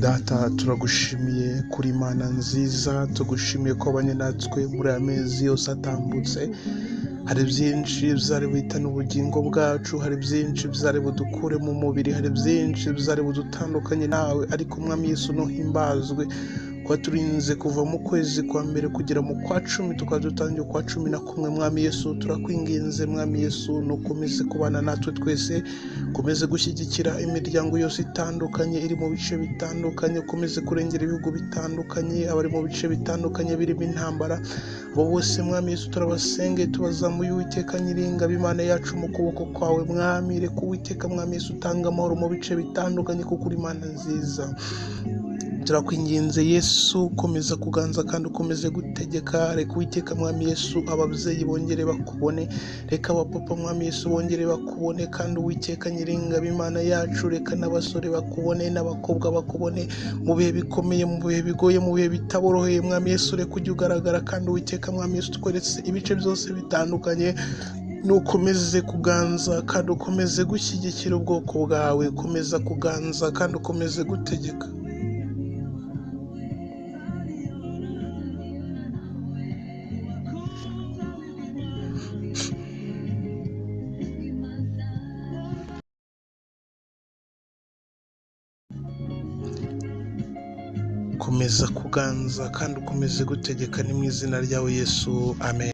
Data turagushimiye kuri Imana nziza, tugushimiye ko wabanye natwe muri aya mezi yose atambutse. Hari byinshi bizari buhitane ubugingo bwacu, hari byinshi bizari budukure mu mubiri, hari byinshi bizari budutandukanye nawe, ariko Mwami Yesu ntuhimbazwe kuba turinze kuva mu kwezi kwa mbere kugera mu kwa cumi, tukaba dutangiye ukwa 11. Mwami Yesu turakwinginze, Mwami Yesu nukomeze kubana natwe twese, ukomeze gushyigikira imiryango yose itandukanye iri mu bice bitandukanye, ukomeze kurengera ibihugu bitandukanye, abari mu bice bitandukanye birimo intambara. Abo bose Mwami Yesu turabasenge, tubazamuye Uwiteka Nyiringabo, Imana yacu mu kuboko kwawe. Mwami reka Uwiteka Mwami Yesu utanga amahoro mu bice bitandukanye, kuko uri Imana nziza. Turakwinginze Yesu, komeza kuganza kandi ukomeze gutegeka. Reka Uwiteka Mwami Yesu ababyeyi bongere bakubone, reka abapapa Mwami Yesu bongere bakubone, kandi Uwiteka Nyiringabo, Imana yacu reka n'abasore bakubone n'abakobwa bakubone mu bihe bikomeye, mu bihe bigoye, mu bihe bitaboroheye. Mwami Yesu reka ujye ugaragara, kandi Uwiteka Mwami Yesu tweretse ibice byose bitandukanye, nukomeze kuganza kandi ukomeze gushyigikira ubwoko bwawe, ukomeza kuganza kandi ukomeze gutegeka. Komeza kuganza kandi ukomeze gutegeka, ni mu izina ryawe Yesu, amen.